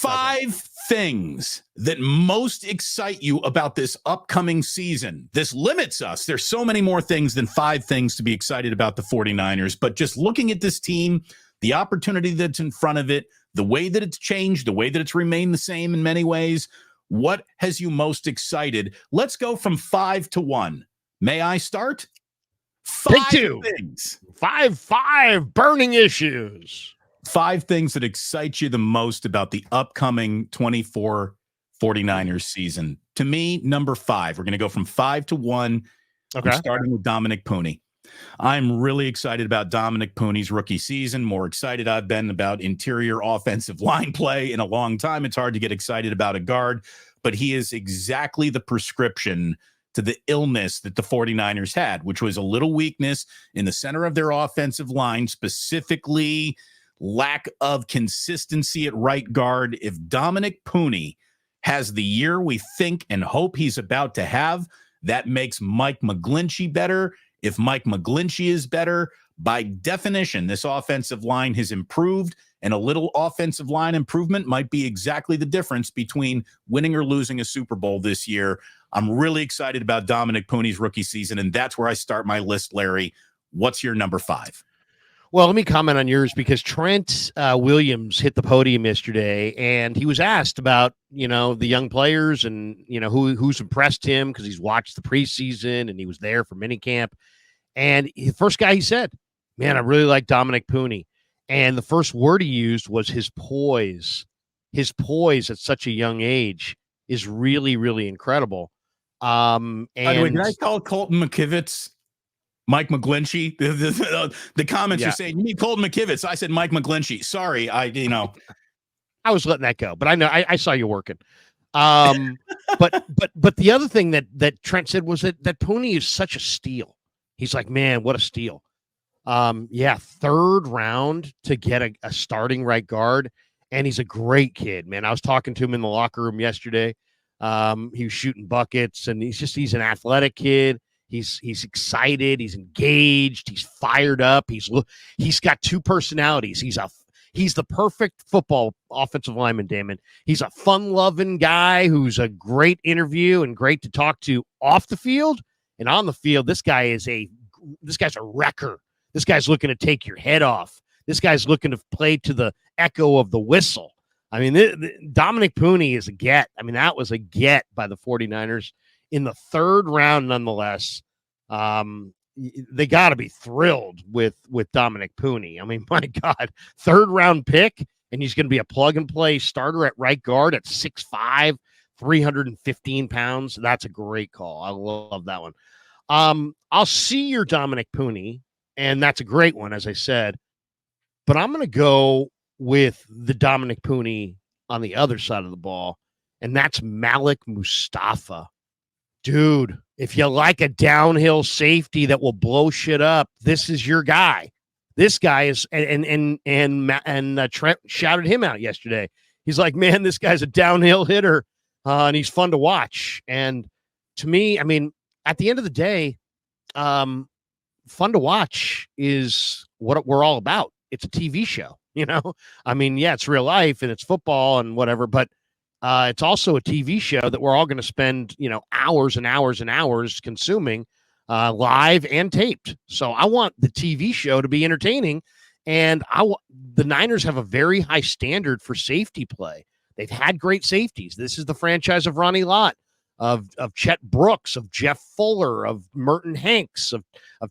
5 things that most excite you about this upcoming season. This limits us. There's so many more things than 5 things to be excited about the 49ers, but just looking at this team, the opportunity that's in front of it, the way that it's changed, the way that it's remained the same in many ways, what has you most excited? Let's go from 5 to 1. May I start? 5 things. 5 burning issues. 5 things that excite you the most about the upcoming 24 49ers season. To me, number 5. We're going to go from 5 to 1. Okay. I'm starting with Dominic Puni. I'm really excited about Dominic Puni's rookie season. More excited I've been about interior offensive line play in a long time. It's hard to get excited about a guard, but he is exactly the prescription to the illness that the 49ers had, which was a little weakness in the center of their offensive line, specifically lack of consistency at right guard. If Dominic Puni has the year we think and hope he's about to have, that makes Mike McGlinchey better. If Mike McGlinchey is better, by definition, this offensive line has improved, and a little offensive line improvement might be exactly the difference between winning or losing a Super Bowl this year. I'm really excited about Dominic Puni's rookie season, and that's where I start my list, Larry. What's your number 5? Well, let me comment on yours because Trent Williams hit the podium yesterday, and he was asked about, the young players and, who's impressed him because he's watched the preseason and he was there for minicamp. And the first guy he said, man, I really like Dominic Puni. And the first word he used was his poise. His poise at such a young age is really, really incredible. And by the way, did I call Colton McKivitz Mike McGlinchey? The comments are saying, you need Colton McKivitz. I said Mike McGlinchey. Sorry, I was letting that go, but I know I saw you working. But the other thing that Trent said was that Puni is such a steal. He's like, man, what a steal. 3rd round to get a starting right guard. And he's a great kid, man. I was talking to him in the locker room yesterday. He was shooting buckets, and he's an athletic kid. He's excited. He's engaged. He's fired up. He's got 2 personalities. He's the perfect football offensive lineman, Damon. He's a fun-loving guy who's a great interview and great to talk to off the field. And on the field, this guy's a wrecker. This guy's looking to take your head off. This guy's looking to play to the echo of the whistle. I mean, Dominic Puni is a get. I mean, that was a get by the 49ers in the 3rd round, nonetheless. They got to be thrilled with Dominic Puni. I mean, my God, 3rd round pick, and he's going to be a plug-and-play starter at right guard at 6'5", 315 pounds. That's a great call. I love that one. I'll see your Dominic Puni, and that's a great one, as I said. But I'm going to go with the Dominic Puni on the other side of the ball, and that's Malik Mustapha. Dude, if you like a downhill safety that will blow shit up, this is your guy. This guy is, and Trent shouted him out yesterday. He's like, man, this guy's a downhill hitter, and he's fun to watch. And to me, I mean, at the end of the day, fun to watch is what we're all about. It's a TV show, I mean, yeah, it's real life and it's football and whatever, but it's also a TV show that we're all going to spend, hours and hours and hours consuming live and taped. So I want the TV show to be entertaining, and the Niners have a very high standard for safety play. They've had great safeties. This is the franchise of Ronnie Lott, of Chet Brooks, of Jeff Fuller, of Merton Hanks, of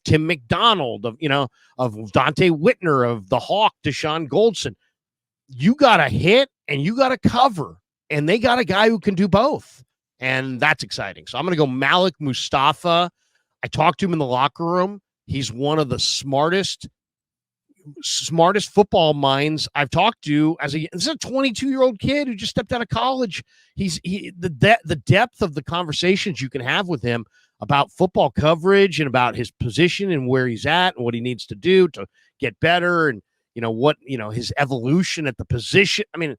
Tim McDonald, of Dante Whitner, of the Hawk, Deshaun Goldson. You got to hit and you got to cover, and they got a guy who can do both, and that's exciting. So I'm going to go Malik Mustapha. I talked to him in the locker room. He's one of the smartest football minds I've talked to. This is a 22-year-old kid who just stepped out of college. The depth of the conversations you can have with him about football coverage and about his position and where he's at and what he needs to do to get better, and his evolution at the position. I mean,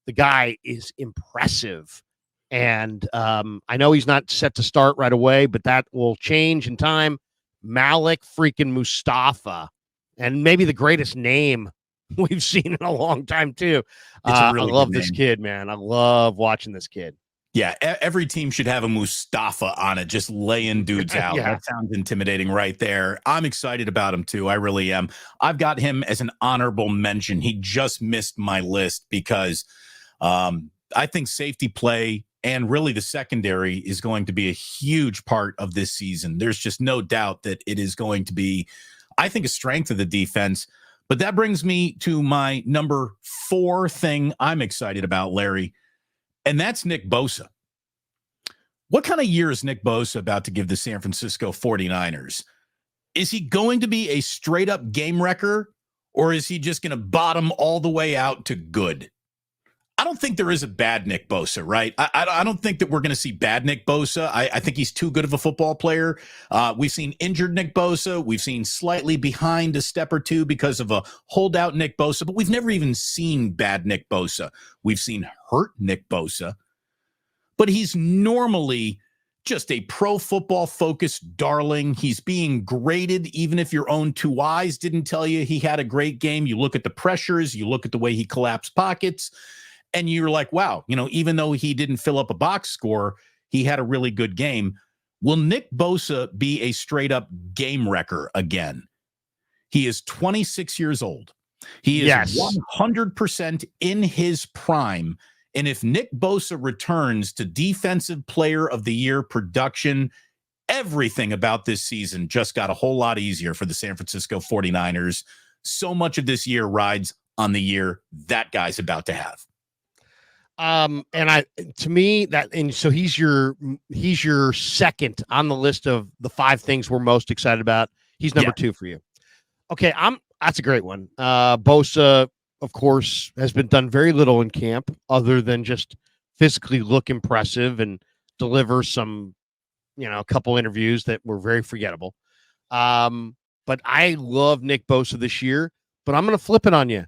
the guy is impressive. And I know he's not set to start right away, but that will change in time. Malik freaking Mustapha. And maybe the greatest name we've seen in a long time too. It's a really I love good this name. kid, man. I love watching this kid. Yeah, every team should have a Mustapha on it, just laying dudes out. Yeah. That sounds intimidating right there. I'm excited about him too. I really am. I've got him as an honorable mention. He just missed my list because I think safety play and really the secondary is going to be a huge part of this season. There's just no doubt that it is going to be, I think, a strength of the defense. But that brings me to my number 4 thing I'm excited about, Larry. And that's Nick Bosa. What kind of year is Nick Bosa about to give the San Francisco 49ers? Is he going to be a straight up game wrecker, or is he just going to bottom all the way out to good? I don't think there is a bad Nick Bosa, right? I don't think that we're going to see bad Nick Bosa. I think he's too good of a football player. We've seen injured Nick Bosa. We've seen slightly behind a step or two because of a holdout Nick Bosa, but we've never even seen bad Nick Bosa. We've seen hurt Nick Bosa, but he's normally just a pro football focused darling. He's being graded, even if your own 2 eyes didn't tell you he had a great game. You look at the pressures, you look at the way he collapsed pockets, and you're like, wow, even though he didn't fill up a box score, he had a really good game. Will Nick Bosa be a straight up game wrecker again? He is 26 years old. He is 100% in his prime. And if Nick Bosa returns to Defensive Player of the Year production, everything about this season just got a whole lot easier for the San Francisco 49ers. So much of this year rides on the year that guy's about to have. So he's your second on the list of the 5 things we're most excited about. He's number 2 for you. Okay. That's a great one. Bosa, of course, has been done very little in camp other than just physically look impressive and deliver some, a couple interviews that were very forgettable. But I love Nick Bosa this year, but I'm going to flip it on you.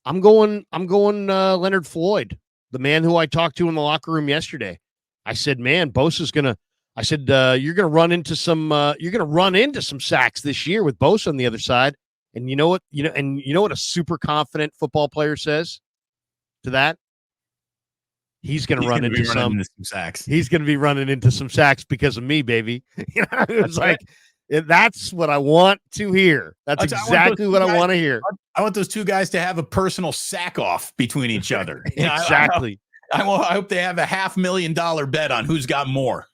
I'm going Leonard Floyd, the man who I talked to in the locker room yesterday. I said, man, Bosa's you're going to run into some sacks this year with Bosa on the other side. And you know what a super confident football player says to that? He's going to run into some sacks. He's going to be running into some sacks because of me, baby. It was like, that's what I want to hear. That's exactly what I want to hear. I want those 2 guys to have a personal sack off between each other. Exactly. I hope they have a $500,000 bet on who's got more.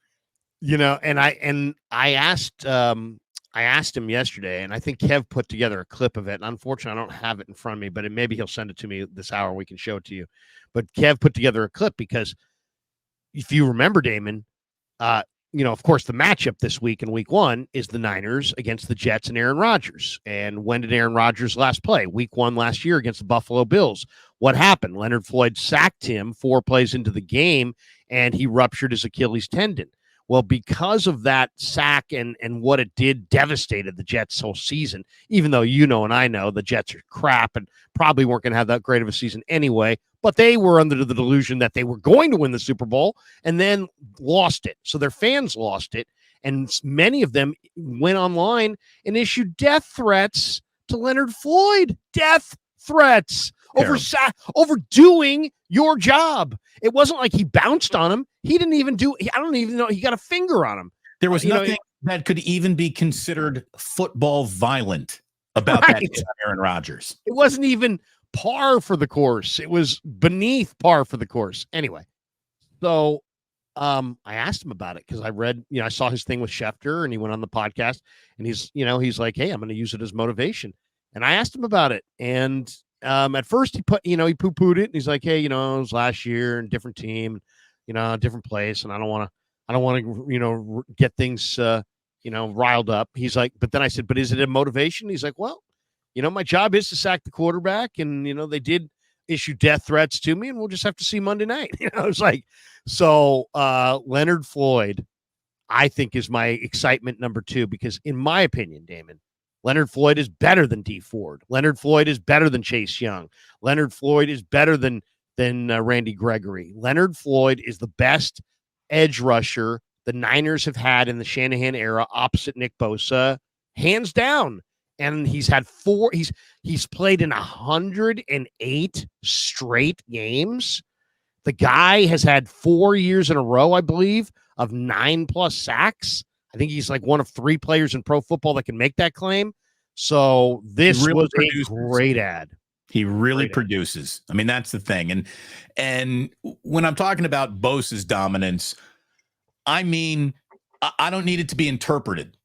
And I asked him yesterday, and I think Kev put together a clip of it. And unfortunately, I don't have it in front of me, but maybe he'll send it to me this hour. We can show it to you. But Kev put together a clip because if you remember, Damon, of course, the matchup this week in week 1 is the Niners against the Jets and Aaron Rodgers. And when did Aaron Rodgers last play? Week 1 last year against the Buffalo Bills. What happened? Leonard Floyd sacked him 4 plays into the game, and he ruptured his Achilles tendon. Well, because of that sack and what it did, devastated the Jets' whole season, even though and I know the Jets are crap and probably weren't going to have that great of a season anyway, but they were under the delusion that they were going to win the Super Bowl and then lost it. So their fans lost it, and many of them went online and issued death threats to Leonard Floyd. Death threats over doing your job. It wasn't like he bounced on him. He didn't even I don't even know. He got a finger on him. There was nothing that could even be considered football violent about that Aaron Rodgers. It wasn't even par for the course. It was beneath par for the course. Anyway, so I asked him about it because I read, I saw his thing with Schefter, and he went on the podcast, and he's like, hey, I'm going to use it as motivation. And I asked him about it, and at first he poo-pooed it, and he's like, hey, it was last year and different team, different place, and I don't want to, get things, riled up. He's like, but then I said, but is it a motivation? He's like, well, my job is to sack the quarterback, and they did issue death threats to me, and we'll just have to see Monday night. It's like, so Leonard Floyd, I think, is my excitement number 2, because in my opinion, Damon, Leonard Floyd is better than Dee Ford. Leonard Floyd is better than Chase Young. Leonard Floyd is better than Randy Gregory. Leonard Floyd is the best edge rusher the Niners have had in the Shanahan era opposite Nick Bosa, hands down. and he's played in 108 straight games. The guy has had 4 years in a row, I believe, of 9+ sacks. I think he's like one of 3 players in pro football that can make that claim. So this really was a great ad. He really produces. I mean, that's the thing. And when I'm talking about Bosa's dominance, I mean, I don't need it to be interpreted.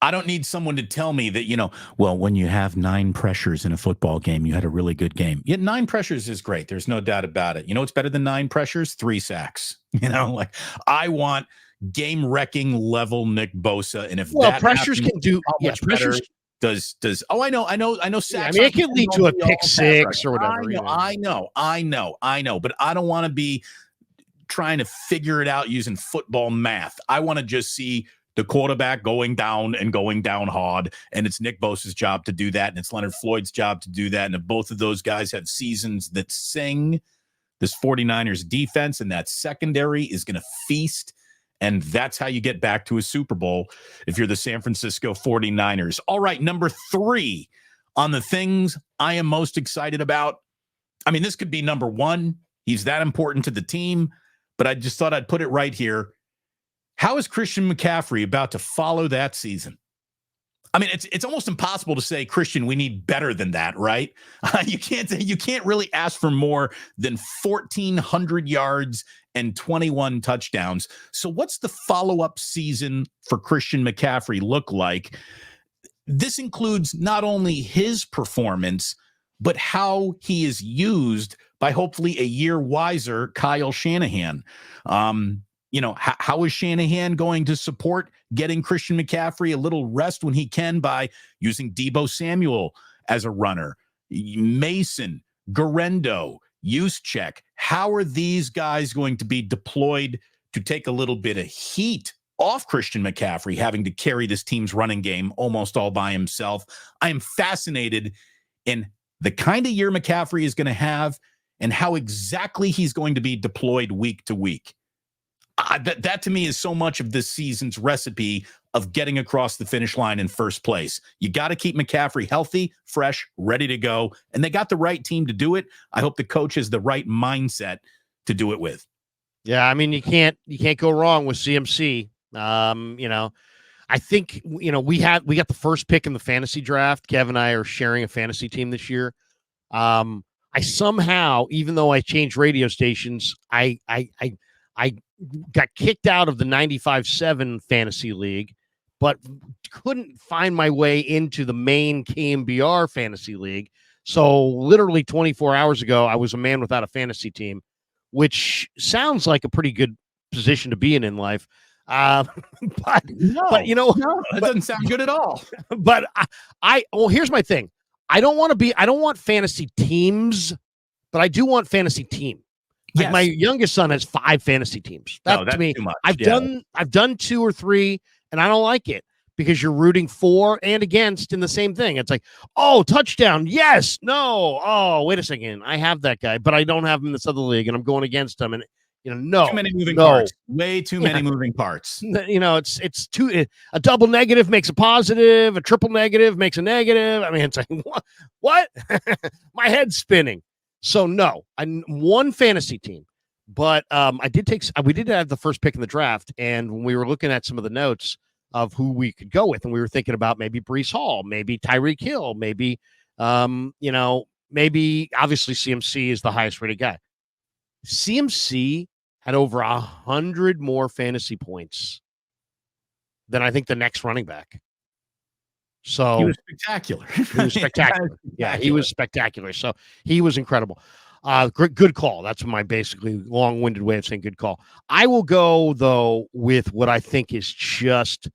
I don't need someone to tell me that, well, when you have 9 pressures in a football game, you had a really good game. Yeah, 9 pressures is great. There's no doubt about it. You know what's better than 9 pressures? 3 sacks. Like I want game-wrecking level Nick Bosa. And if pressures can do pressures does I know sacks. It can lead to a pick 6 or whatever. I know, but I don't want to be trying to figure it out using football math. I want to just see the quarterback going down hard, and it's Nick Bosa's job to do that, and it's Leonard Floyd's job to do that. And if both of those guys have seasons that sing, this 49ers defense and that secondary is going to feast, and that's how you get back to a Super Bowl if you're the San Francisco 49ers. All right, number 3 on the things I am most excited about. I mean, this could be number 1. He's that important to the team, but I just thought I'd put it right here. How is Christian McCaffrey about to follow that season? I mean, it's almost impossible to say, Christian, we need better than that, right? You can't really ask for more than 1,400 yards and 21 touchdowns. So what's the follow-up season for Christian McCaffrey look like? This includes not only his performance, but how he is used by hopefully a year wiser Kyle Shanahan. How is Shanahan going to support getting Christian McCaffrey a little rest when he can by using Deebo Samuel as a runner? Mason, Garendo, Juszczyk. How are these guys going to be deployed to take a little bit of heat off Christian McCaffrey, having to carry this team's running game almost all by himself? I am fascinated in the kind of year McCaffrey is going to have and how exactly he's going to be deployed week to week. That to me is so much of this season's recipe of getting across the finish line in first place. You got to keep McCaffrey healthy, fresh, ready to go. And they got the right team to do it. I hope the coach has the right mindset to do it with. Yeah, I mean, you can't go wrong with CMC. I think, we got the first pick in the fantasy draft. Kev and I are sharing a fantasy team this year. I somehow, even though I changed radio stations, I got kicked out of the 95.7 fantasy league, but couldn't find my way into the main KMBR fantasy league. So literally 24 hours ago, I was a man without a fantasy team, which sounds like a pretty good position to be in life. But that doesn't sound good at all. But here's my thing. I don't want fantasy teams, but I do want fantasy team. Like my youngest son has 5 fantasy teams. That's to me, too much. I've done 2 or 3, and I don't like it because you're rooting for and against in the same thing. It's like, oh, touchdown, yes, no, oh, wait a second, I have that guy, but I don't have him in this other league, and I'm going against him, and no, too many moving parts, way too many moving parts. It's too a double negative makes a positive, a triple negative makes a negative. I mean, it's like what? My head's spinning. So no, I'm one fantasy team, but we did have the first pick in the draft, and when we were looking at some of the notes of who we could go with, and we were thinking about maybe Breece Hall, maybe Tyreek Hill, maybe obviously CMC is the highest rated guy. CMC had over 100 more fantasy points than I think the next running back. So he was spectacular. Yeah, he was spectacular. So he was incredible. Good call. That's my basically long-winded way of saying good call. I will go, though, with what I think is just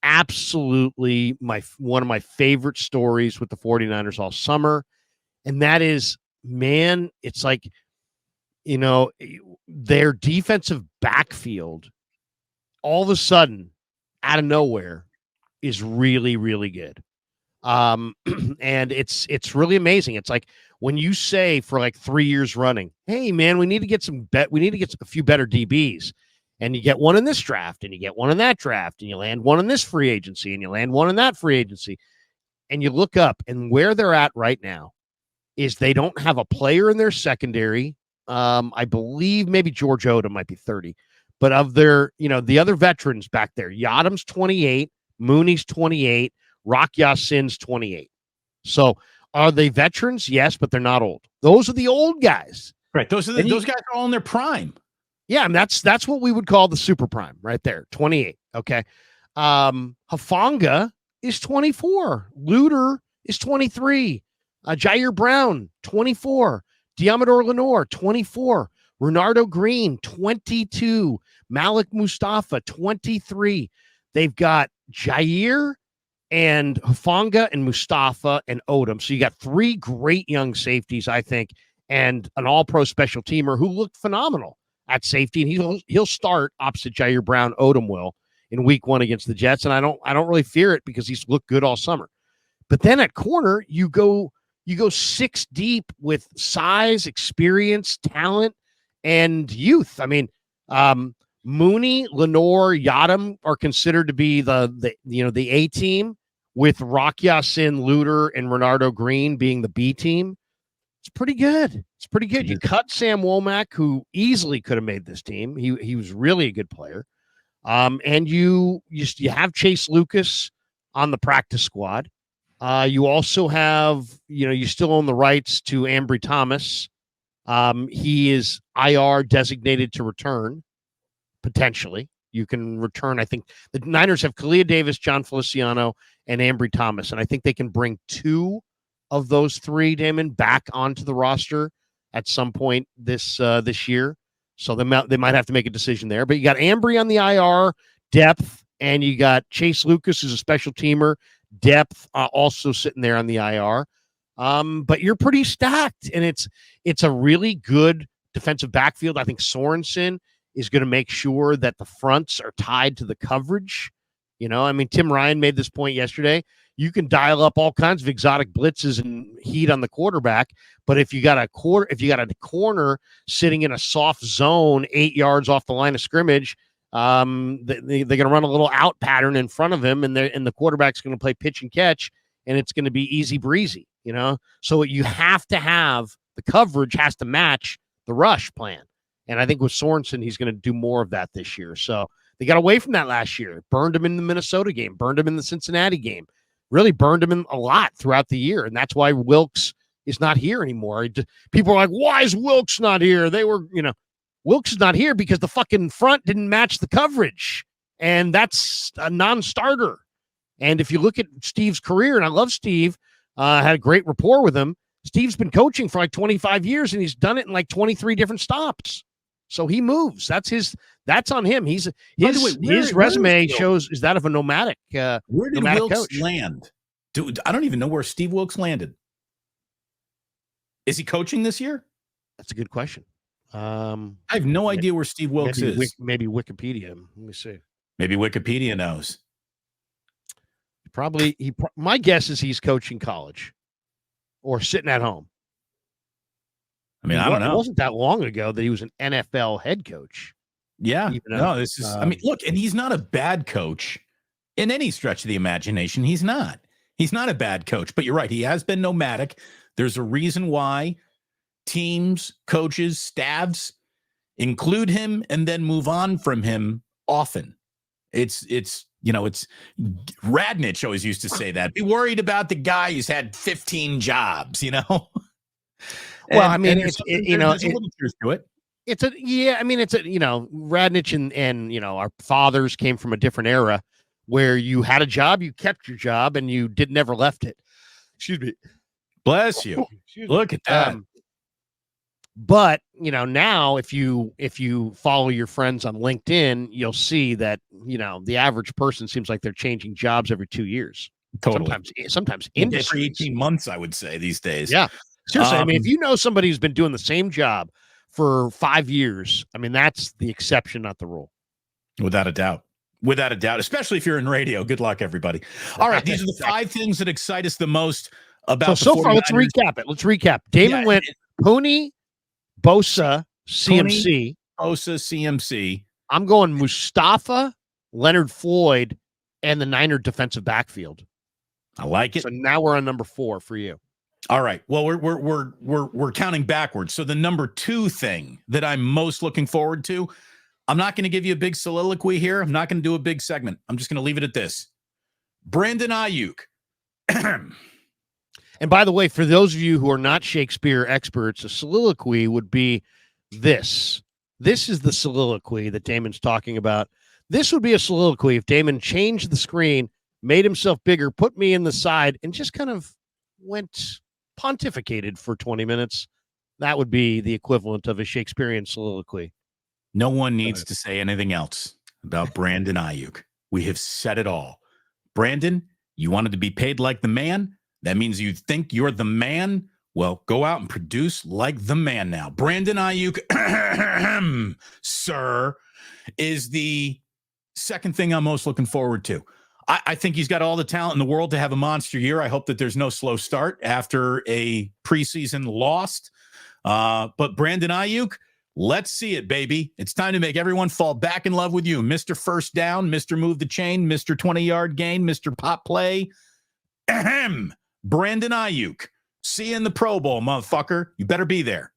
absolutely one of my favorite stories with the 49ers all summer. And that is, man, it's like, their defensive backfield all of a sudden out of nowhere is really, really good. And it's really amazing. It's like when you say for like 3 years running, hey man, we need to get a few better DBs. And you get one in this draft and you get one in that draft and you land one in this free agency and you land one in that free agency. and you look up, and where they're at right now is they don't have a player in their secondary. I believe maybe George Odom might be 30, but of their, the other veterans back there, Yadam's 28, Mooney's 28, Rock Ya-Sin's 28. So are they veterans? Yes, but they're not old. Those are the old guys. Right. Those guys are all in their prime. Yeah, and that's what we would call the super prime right there, 28. Okay. Hufanga is 24. Luter is 23. Jair Brown, 24. Diamador Lenore, 24. Renardo Green, 22. Malik Mustapha, 23. They've got Jair and Hufanga and Mustafa and Odom. So you got 3 great young safeties, I think, and an all-pro special teamer who looked phenomenal at safety, and he'll start opposite Jair Brown. Odom will in week 1 against the Jets, and I don't really fear it because he's looked good all summer. But then at corner, you go 6 deep with size, experience, talent, and youth. I mean, Mooney, Lenore, Yadam are considered to be the A team, with Rock Ya-Sin, Luter, and Renardo Green being the B team. It's pretty good. It's pretty good. You cut Sam Womack, who easily could have made this team. He was really a good player. And you have Chase Lucas on the practice squad. You also have, you still own the rights to Ambry Thomas. He is IR designated to return, potentially. You can return. I think the Niners have Kalia Davis, John Feliciano, and Ambry Thomas, and I think they can bring 2 of those 3, Damon, back onto the roster at some point this year. So they might have to make a decision there. But you got Ambry on the IR, depth, and you got Chase Lucas, who's a special teamer, depth, also sitting there on the IR. But you're pretty stacked, and it's a really good defensive backfield. I think Sorensen is going to make sure that the fronts are tied to the coverage. Tim Ryan made this point yesterday. You can dial up all kinds of exotic blitzes and heat on the quarterback, but if you got a corner sitting in a soft zone 8 yards off the line of scrimmage, they're going to run a little out pattern in front of him, and the quarterback's going to play pitch and catch, and it's going to be easy breezy. So you have to have the coverage has to match the rush plan, and I think with Sorensen he's going to do more of that this year. So they got away from that last year. Burned him in the Minnesota game. Burned him in the Cincinnati game. Really burned him in a lot throughout the year, and that's why Wilkes is not here anymore. People are like, why is Wilkes not here? Wilkes is not here because the fucking front didn't match the coverage, and that's a non-starter. And if you look at Steve's career, and I love Steve, had a great rapport with him. Steve's been coaching for like 25 years, and he's done it in like 23 different stops. So he moves. That's on him. His resume shows is that of a nomadic. Where did Wilkes coach. Land? Dude, I don't even know where Steve Wilkes landed. Is he coaching this year? That's a good question. I have no idea where Steve Wilkes is. Maybe Wikipedia. Let me see. Maybe Wikipedia knows. My guess is he's coaching college or sitting at home. I mean, I don't know. It wasn't that long ago that he was an NFL head coach. Yeah. No, this is, look, and he's not a bad coach in any stretch of the imagination. He's not a bad coach, but you're right. He has been nomadic. There's a reason why teams, coaches, staffs include him and then move on from him often. It's Radnich always used to say that. Be worried about the guy who's had 15 jobs, Well, I mean, there's a little truth to it. Radnich and our fathers came from a different era where you had a job, you kept your job, and you never left it. Excuse me. Bless you. Look at that. But now if you follow your friends on LinkedIn, you'll see that the average person seems like they're changing jobs every 2 years. Totally. Sometimes every 18 months, I would say these days. Yeah. Seriously, I mean, if you know somebody who's been doing the same job for 5 years, I mean, that's the exception, not the rule. Without a doubt. Especially if you're in radio. Good luck, everybody. All right, these are the 5 things that excite us the most about so far. Let's recap. Damon went Puni, Bosa, CMC. Bosa, CMC. I'm going Mustafa, Leonard Floyd, and the Niner defensive backfield. I like it. So now we're on number 4 for you. All right. Well, we're counting backwards. So the number 2 thing that I'm most looking forward to, I'm not going to give you a big soliloquy here. I'm not going to do a big segment. I'm just going to leave it at this. Brandon Aiyuk. And by the way, for those of you who are not Shakespeare experts, a soliloquy would be this. This is the soliloquy that Damon's talking about. This would be a soliloquy if Damon changed the screen, made himself bigger, put me in the side, and just kind of went pontificated for 20 minutes. That would be the equivalent of a Shakespearean soliloquy. No one needs to say anything else about Brandon Aiyuk. We have said it all. Brandon, you wanted to be paid like the man? That means you think you're the man? Well, go out and produce like the man now. Brandon Aiyuk, sir, is the second thing I'm most looking forward to. I think he's got all the talent in the world to have a monster year. I hope that there's no slow start after a preseason lost. But Brandon Aiyuk, let's see it, baby. It's time to make everyone fall back in love with you. Mr. First Down, Mr. Move the Chain, Mr. 20-yard gain, Mr. Pop Play. Ahem. Brandon Aiyuk. See you in the Pro Bowl, motherfucker. You better be there.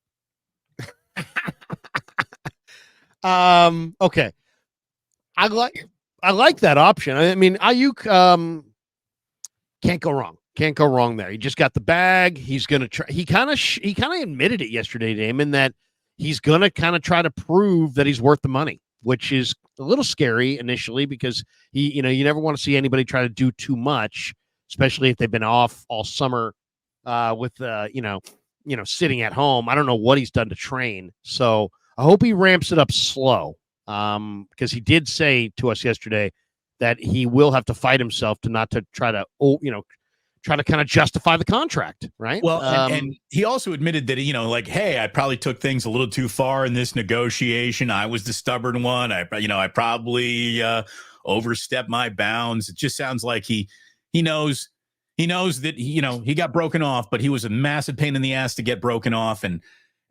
Okay. I like that option. I mean, Aiyuk can't go wrong. Can't go wrong there. He just got the bag. He's going to try. He kind of admitted it yesterday, Damon, that he's going to kind of try to prove that he's worth the money, which is a little scary initially because you never want to see anybody try to do too much, especially if they've been off all summer with sitting at home. I don't know what he's done to train. So I hope he ramps it up slow. Because he did say to us yesterday that he will have to fight himself to not to try to kind of justify the contract, right? Well, and he also admitted that, hey, I probably took things a little too far in this negotiation. I was the stubborn one. I probably overstepped my bounds. It just sounds like he knows that, he got broken off, but he was a massive pain in the ass to get broken off.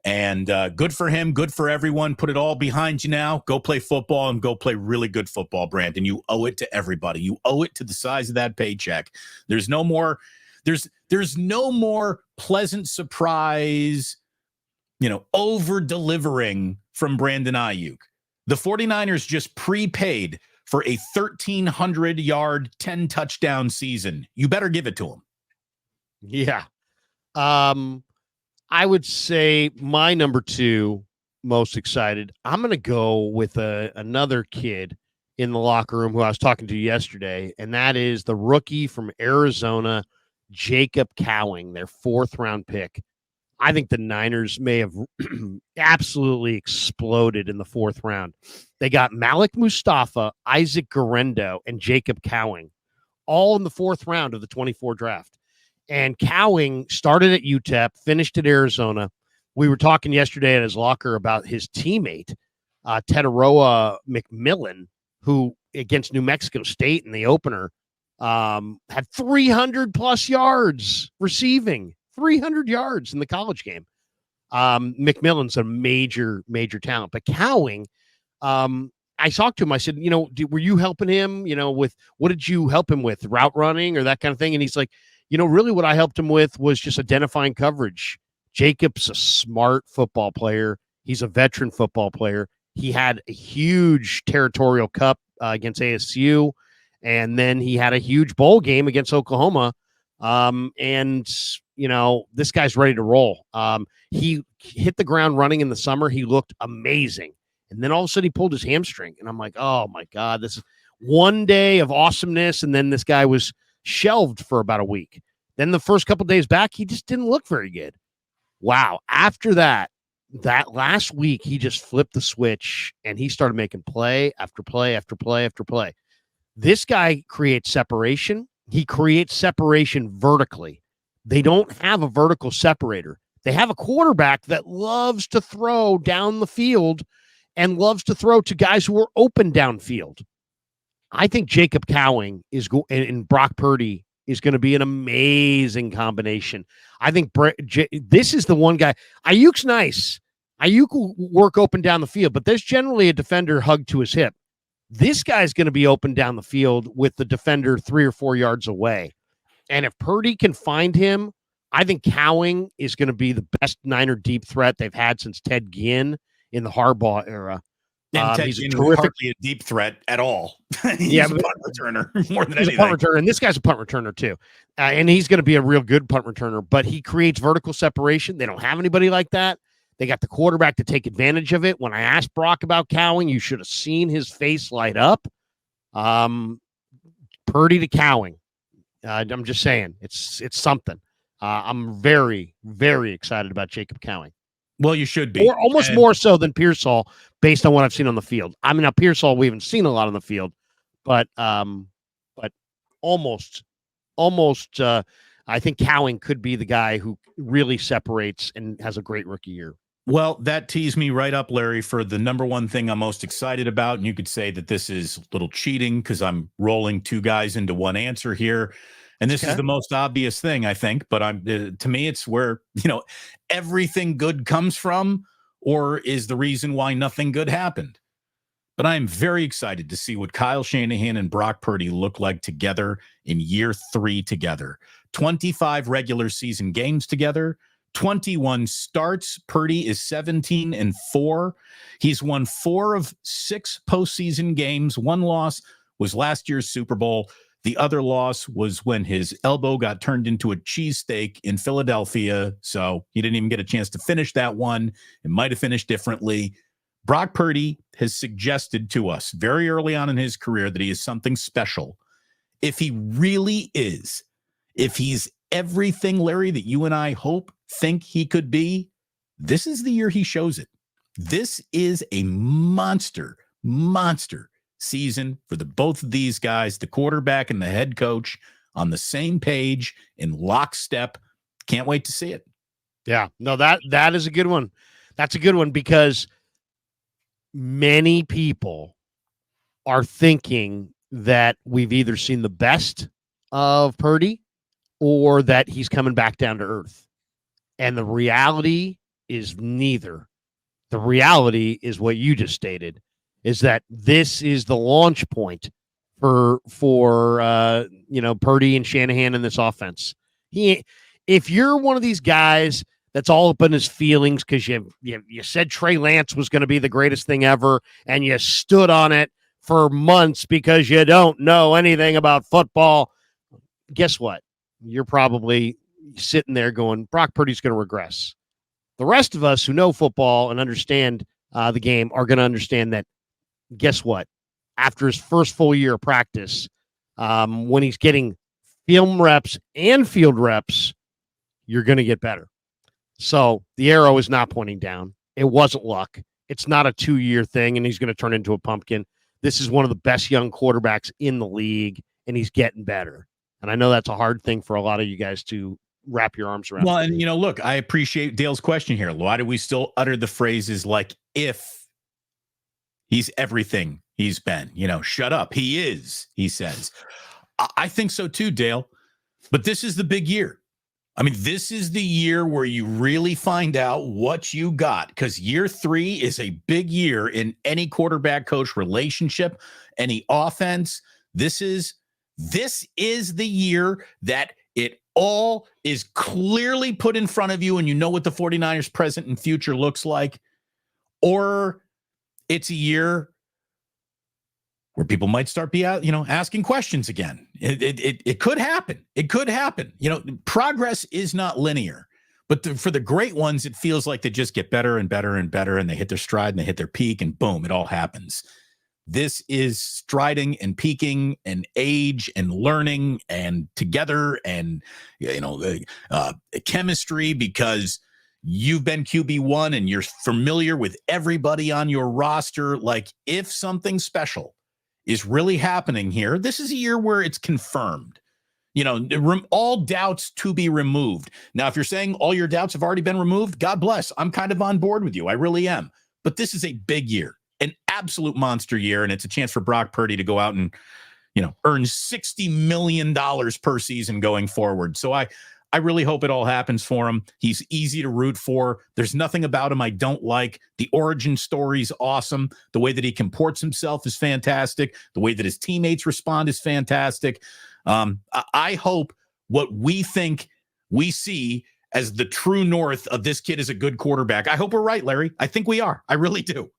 And good for him, good for everyone. Put it all behind you now. Go play football and go play really good football, Brandon. You owe it to everybody. You owe it to the size of that paycheck. There's no more pleasant surprise, over delivering from Brandon Aiyuk. The 49ers just prepaid for a 1,300-yard, 10-touchdown season. You better give it to him. Yeah. I would say my number 2 most excited. I'm going to go with another kid in the locker room who I was talking to yesterday, and that is the rookie from Arizona, Jacob Cowing, their 4th-round pick. I think the Niners may have absolutely exploded in the 4th round. They got Malik Mustapha, Isaac Guerendo, and Jacob Cowing, all in the 4th round of the 24 draft. And Cowing started at UTEP, finished at Arizona. We were talking yesterday at his locker about his teammate, Tetaroa McMillan, who against New Mexico State in the opener had 300-plus yards receiving, 300 yards in the college game. McMillan's a major, major talent. But Cowing, I talked to him. I said, were you helping him, with what did you help him with, route running or that kind of thing? And he's like, really what I helped him with was just identifying coverage. Jacob's a smart football player. He's a veteran football player. He had a huge territorial cup against ASU, and then he had a huge bowl game against Oklahoma. This guy's ready to roll. He hit the ground running in the summer. He looked amazing. And then all of a sudden he pulled his hamstring. And I'm like, oh, my God, this is one day of awesomeness. And then this guy was shelved for about a week. Then the first couple days back, he just didn't look very good. Wow. After that last week, he just flipped the switch and he started making play after play after play after play. This guy creates separation. He creates separation vertically. They don't have a vertical separator. They have a quarterback that loves to throw down the field and loves to throw to guys who are open downfield. I think Jacob Cowing and Brock Purdy is going to be an amazing combination. I think this is the one guy. Aiyuk's nice. Aiyuk will work open down the field, but there's generally a defender hugged to his hip. This guy's going to be open down the field with the defender 3 or 4 yards away. And if Purdy can find him, I think Cowing is going to be the best Niner deep threat they've had since Ted Ginn in the Harbaugh era. And Ted He's a Ginn terrific, hardly a deep threat at all. yeah, He's a punt returner more than he's anything. a punt returner, and this guy's a punt returner too. And he's going to be a real good punt returner, but he creates vertical separation. They don't have anybody like that. They got the quarterback to take advantage of it. When I asked Brock about Cowing, you should have seen his face light up. Purdy to Cowing. I'm just saying, it's something. I'm very, very excited about Jacob Cowing. Well, you should be. Or almost more so than Pearsall, based on what I've seen on the field. I mean, now Pearsall, we haven't seen a lot on the field, but almost. I think Cowing could be the guy who really separates and has a great rookie year. Well, that tees me right up, Larry, for the number one thing I'm most excited about. And you could say that this is a little cheating because I'm rolling two guys into one answer here. And this is the most obvious thing, I think. But to me, it's where, everything good comes from, or is the reason why nothing good happened. But I'm very excited to see what Kyle Shanahan and Brock Purdy look like together in year 3 together. 25 regular season games together. 21 starts. Purdy is 17-4. He's won 4 of 6 postseason games. One loss was last year's Super Bowl. The other loss was when his elbow got turned into a cheesesteak in Philadelphia. So he didn't even get a chance to finish that one. It might have finished differently. Brock Purdy has suggested to us very early on in his career that he is something special. If he really is, if he's everything, Larry, that you and I think he could be, this is the year he shows it. This is a monster season for both of these guys, the quarterback and the head coach, on the same page in lockstep. Can't wait to see it. Yeah, no, that is a good one. That's a good one because many people are thinking that we've either seen the best of Purdy or that he's coming back down to earth. And the reality is neither. The reality is what you just stated, is that this is the launch point for Purdy and Shanahan in this offense. If you're one of these guys that's all up in his feelings because you said Trey Lance was going to be the greatest thing ever, and you stood on it for months because you don't know anything about football, guess what? You're probably sitting there going, Brock Purdy's going to regress. The rest of us who know football and understand the game are going to understand that, guess what? After his first full year of practice, when he's getting film reps and field reps, you're going to get better. So the arrow is not pointing down. It wasn't luck. It's not a 2-year thing, and he's going to turn into a pumpkin. This is one of the best young quarterbacks in the league, and he's getting better. And I know that's a hard thing for a lot of you guys to wrap your arms around. Well, and, look, I appreciate Dale's question here. Why do we still utter the phrases like, if he's everything he's been? Shut up. He is, he says. I think so too, Dale. But this is the big year. I mean, this is the year where you really find out what you got, because year 3 is a big year in any quarterback-coach relationship, any offense. This is the year that it all is clearly put in front of you, and you know what the 49ers present and future looks like. Or it's a year where people might start asking questions again. It could happen. It could happen. Progress is not linear, but for the great ones, it feels like they just get better and better and better, and they hit their stride and they hit their peak, and boom, it all happens. This is striding and peaking and age and learning and together and, chemistry, because you've been QB1 and you're familiar with everybody on your roster. Like, if something special is really happening here, this is a year where it's confirmed. All doubts to be removed. Now, if you're saying all your doubts have already been removed, God bless. I'm kind of on board with you. I really am. But this is a big year, an absolute monster year, and it's a chance for Brock Purdy to go out and, earn $60 million per season going forward. So I really hope it all happens for him. He's easy to root for. There's nothing about him I don't like. The origin story's awesome. The way that he comports himself is fantastic. The way that his teammates respond is fantastic. I hope what we think we see as the true north of this kid is a good quarterback. I hope we're right, Larry. I think we are. I really do.